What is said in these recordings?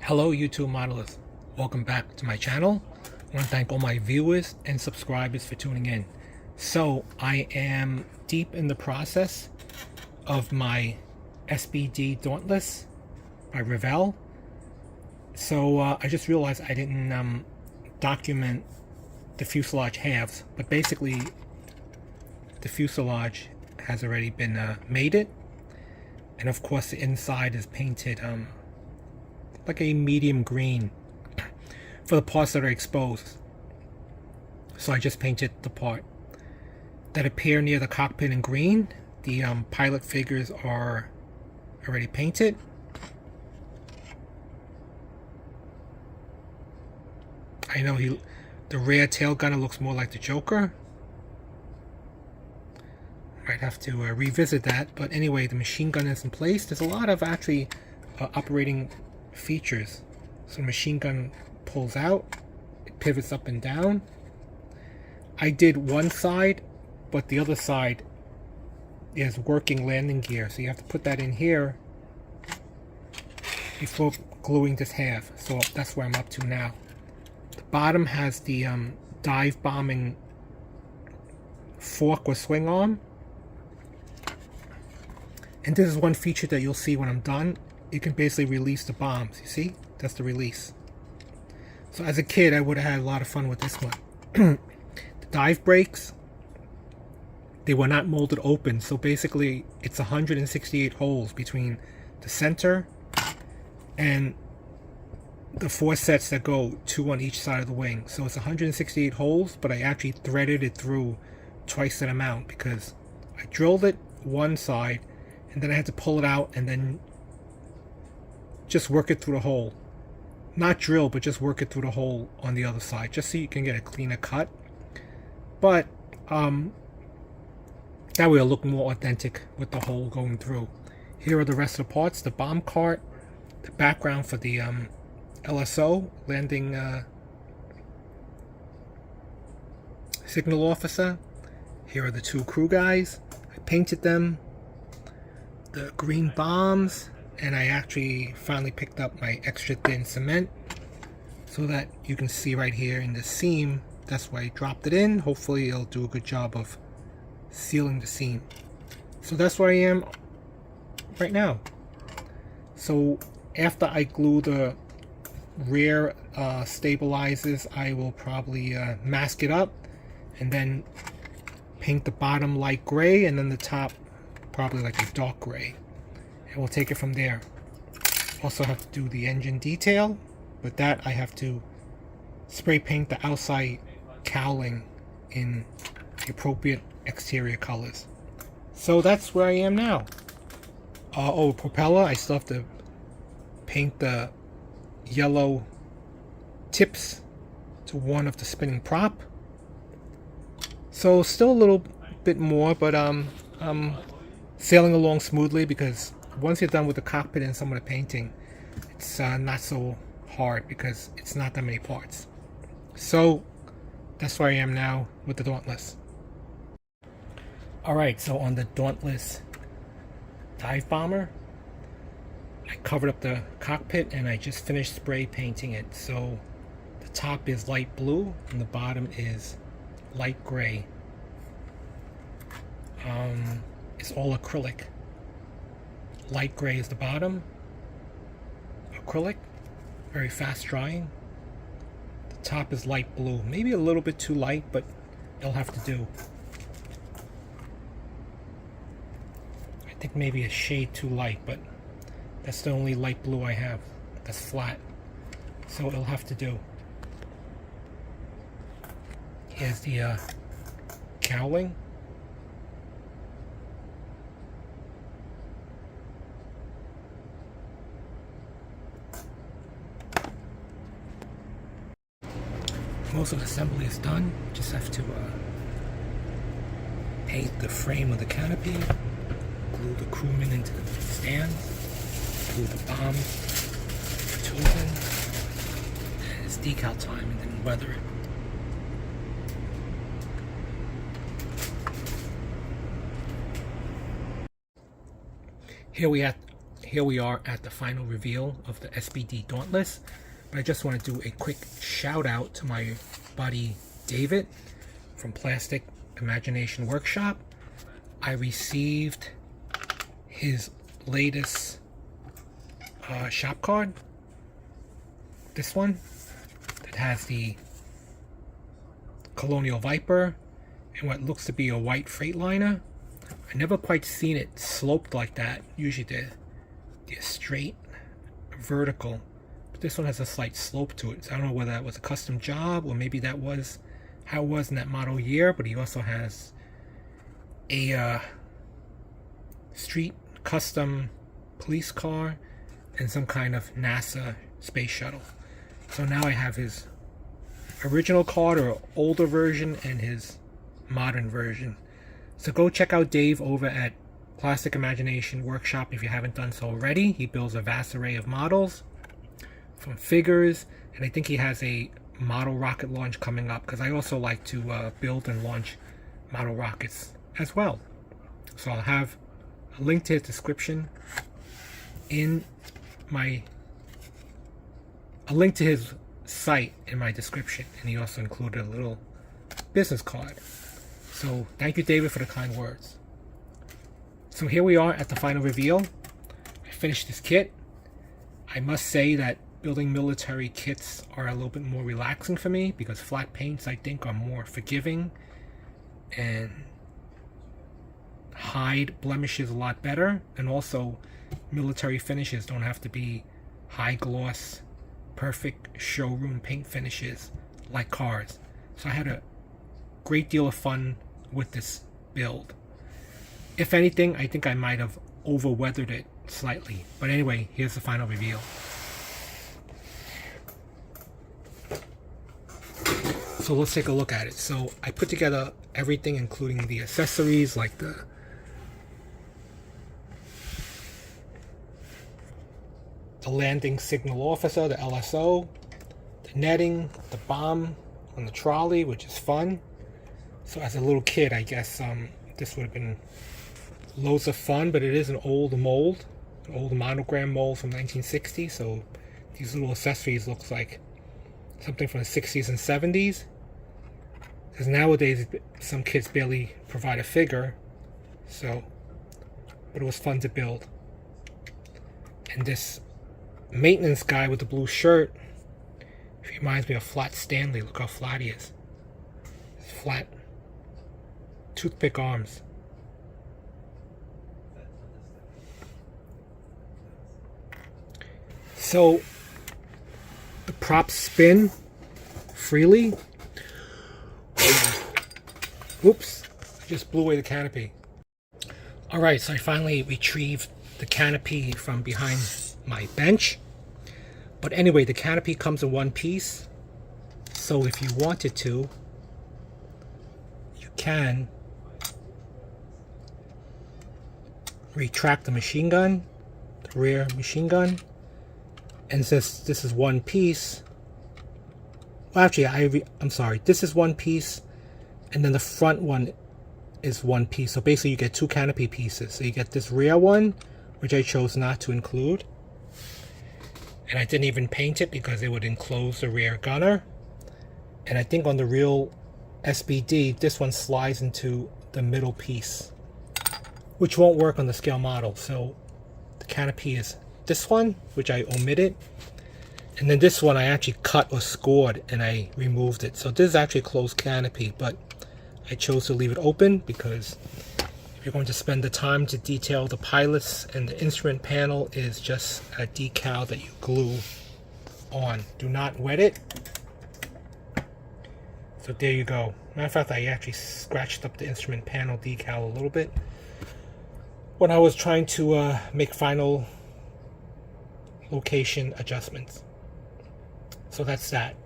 Hello YouTube modelers, welcome back to my channel. I want to thank all my viewers and subscribers for tuning in. So I am deep in the process of my SBD Dauntless by Revell. So I just realized I didn't document the fuselage halves, but basically the fuselage has already been mated, and of course the inside is painted like a medium green for the parts that are exposed. So I just painted the part that appear near the cockpit in green. The pilot figures are already painted. I know the rear tail gunner looks more like the Joker. Might have to revisit that, but anyway, the machine gun is in place. There's a lot of actually operating features. So the machine gun pulls out, it pivots up and down. I did one side, but the other side is working landing gear, so you have to put that in here before gluing this half. So that's where I'm up to now. The bottom has the dive bombing fork or swing arm, and this is one feature that you'll see when I'm done. You can basically release the bombs. You see? That's the release. So as a kid, I would have had a lot of fun with this one. The dive brakes, they were not molded open. So basically, it's 168 holes between the center and the 4 sets that go 2 on each side of the wing. So it's 168 holes, but I actually threaded it through twice that amount because I drilled it one side, and then I had to pull it out and then just work it through the hole. Not drill, but just work it through the hole on the other side, just so you can get a cleaner cut. But that way it'll look more authentic with the hole going through. Here are the rest of the parts: the bomb cart, the background for the LSO, landing signal officer. Here are the 2 crew guys. I painted them. The green bombs. And I actually finally picked up my extra thin cement so that you can see right here in the seam. That's why I dropped it in. Hopefully it'll do a good job of sealing the seam. So that's where I am right now. So after I glue the rear stabilizers, I will probably mask it up and then paint the bottom light gray and then the top probably like a dark gray. And we'll take it from there. Also have to do the engine detail. With that, I have to spray paint the outside cowling in the appropriate exterior colors. So that's where I am now. Oh, propeller, I still have to paint the yellow tips to one of the spinning prop. So still a little bit more, but I'm sailing along smoothly because once you're done with the cockpit and some of the painting, it's not so hard because it's not that many parts. So that's where I am now with the Dauntless. Alright, so on the Dauntless dive bomber, I covered up the cockpit and I just finished spray painting it. So the top is light blue and the bottom is light gray. It's all acrylic. Light gray is the bottom, acrylic, very fast drying. The top is light blue, maybe a little bit too light, but it'll have to do. I think maybe a shade too light, but that's the only light blue I have that's flat, so it'll have to do. Here's the cowling. Most of the assembly is done. Just have to paint the frame of the canopy, glue the crewman into the stands, glue the bombs, tubing, and it's decal time, and then weather it. Here we have Here we are at the final reveal of the SBD Dauntless. But I just want to do a quick shout out to my buddy David from Plastic Imagination Workshop. I received his latest shop card. This one that has the Colonial Viper and what looks to be a white Freightliner. I never quite seen it sloped like that. Usually they're straight, vertical. But this one has a slight slope to it. So I don't know whether that was a custom job or maybe that was how it was in that model year. But he also has a street custom police car and some kind of NASA space shuttle. So now I have his original card or older version and his modern version. So go check out Dave over at Plastic Imagination Workshop if you haven't done so already. He builds a vast array of models from figures, and I think he has a model rocket launch coming up because I also like to build and launch model rockets as well. So I'll have a link to his description in a link to his site in my description, and he also included a little business card. So thank you, David, for the kind words. So here we are at the final reveal. I finished this kit. I must say that building military kits are a little bit more relaxing for me because flat paints, I think, are more forgiving and hide blemishes a lot better. And also, military finishes don't have to be high gloss, perfect showroom paint finishes like cars. So I had a great deal of fun with this build. If anything, I think I might have over-weathered it slightly. But anyway, here's the final reveal. So let's take a look at it. So I put together everything, including the accessories like the landing signal officer, the LSO, the netting, the bomb on the trolley, which is fun. So as a little kid, I guess this would have been loads of fun, but it is an old mold, an old Monogram mold from 1960. So these little accessories looks like something from the 60s and 70s. Because nowadays, some kids barely provide a figure. So, but it was fun to build. And this maintenance guy with the blue shirt, he reminds me of Flat Stanley. Look how flat he is. His flat toothpick arms. So the props spin freely. Oops, I just blew away the canopy. Alright, so I finally retrieved the canopy from behind my bench. But anyway, the canopy comes in one piece. So if you wanted to, you can retract the machine gun, the rear machine gun. And since this is one piece, well, actually, I'm sorry, this is one piece, and then the front one is one piece. So basically, you get two canopy pieces. So you get this rear one, which I chose not to include. And I didn't even paint it because it would enclose the rear gunner. And I think on the real SBD, this one slides into the middle piece, which won't work on the scale model. So the canopy is this one, which I omitted. And then this one I actually cut or scored and I removed it. So this is actually a closed canopy, but I chose to leave it open because if you're going to spend the time to detail the pilots, and the instrument panel is just a decal that you glue on. Do not wet it. So there you go. Matter of fact, I actually scratched up the instrument panel decal a little bit when I was trying to make final location adjustments. So that's that.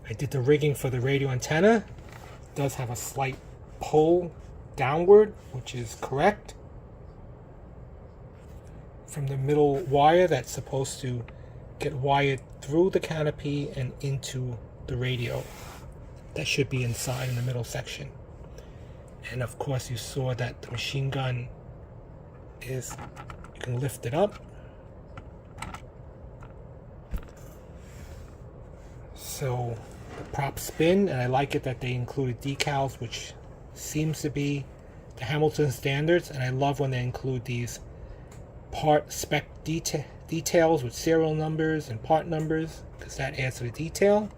I did the rigging for the radio antenna. It does have a slight pull downward, which is correct, from the middle wire that's supposed to get wired through the canopy and into the radio. That should be inside in the middle section. And of course you saw that the machine gun is, you can lift it up So the props spin, and I like it that they included decals, which seems to be the Hamilton standards, and I love when they include these part spec details with serial numbers and part numbers, because that adds to the detail.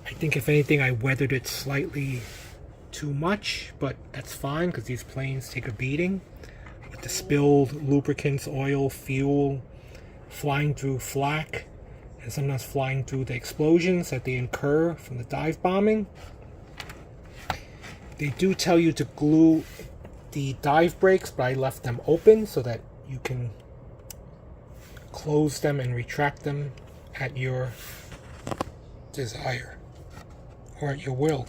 I think if anything I weathered it slightly too much, but that's fine because these planes take a beating with the spilled lubricants, oil, fuel, flying through flak, and sometimes flying through the explosions that they incur from the dive bombing. They do tell you to glue the dive brakes, but I left them open so that you can close them and retract them at your desire or at your will.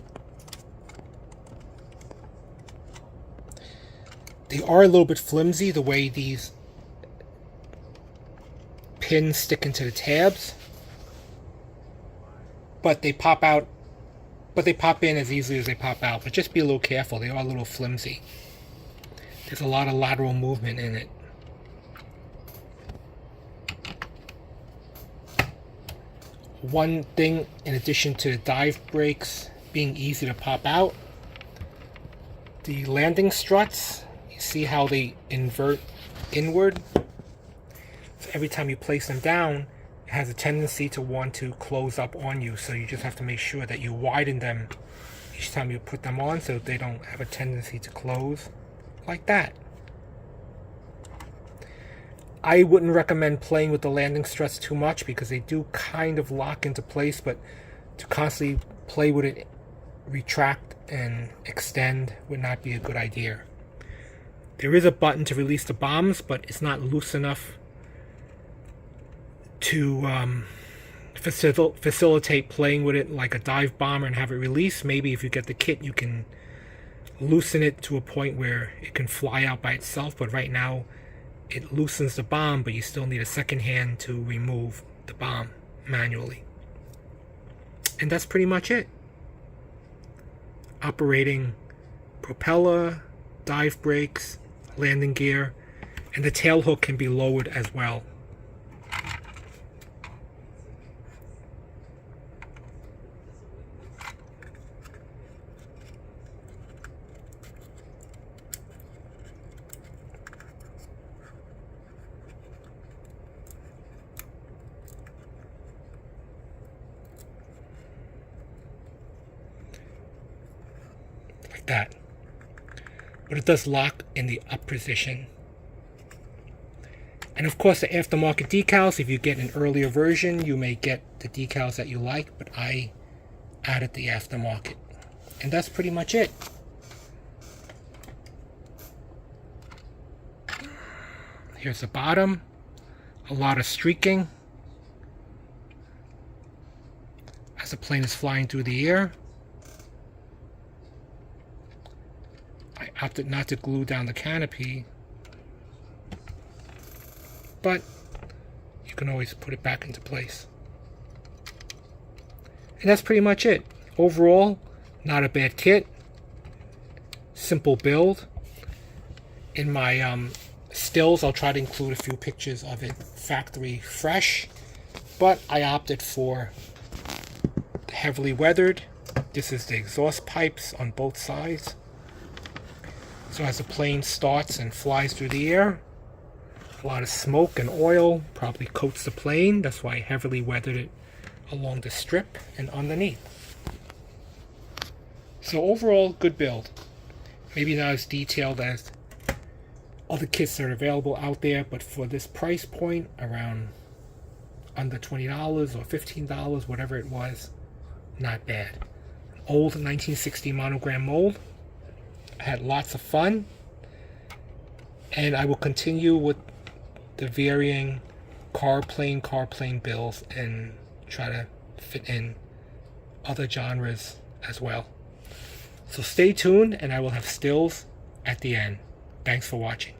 They are a little bit flimsy the way these pins stick into the tabs, but they pop out, but they pop in as easily as they pop out. But just be a little careful, they are a little flimsy. There's a lot of lateral movement in it. One thing, in addition to the dive brakes being easy to pop out, the landing struts, you see how they invert inward? So every time you place them down, it has a tendency to want to close up on you, so you just have to make sure that you widen them each time you put them on so they don't have a tendency to close like that. I wouldn't recommend playing with the landing struts too much because they do kind of lock into place, but to constantly play with it, retract and extend would not be a good idea. There is a button to release the bombs, but it's not loose enough to facilitate playing with it like a dive bomber and have it release. Maybe if you get the kit, you can loosen it to a point where it can fly out by itself, but right now it loosens the bomb, but you still need a second hand to remove the bomb manually. And that's pretty much it. Operating propeller, dive brakes, landing gear, and the tail hook can be lowered as well. Like that. But it does lock in the up position. And of course the aftermarket decals, if you get an earlier version, you may get the decals that you like, but I added the aftermarket. And that's pretty much it. Here's the bottom. A lot of streaking as the plane is flying through the air. I opted not to glue down the canopy, but you can always put it back into place. And that's pretty much it. Overall, not a bad kit. Simple build. In my stills, I'll try to include a few pictures of it factory fresh, but I opted for the heavily weathered. This is the exhaust pipes on both sides. So as the plane starts and flies through the air, a lot of smoke and oil probably coats the plane. That's why I heavily weathered it along the strip and underneath. So overall, good build. Maybe not as detailed as other kits that are available out there, but for this price point, around under $20 or $15, whatever it was, not bad. Old 1960 Monogram mold. I had lots of fun, and I will continue with the varying car plane builds and try to fit in other genres as well. So stay tuned, and I will have stills at the end. Thanks for watching.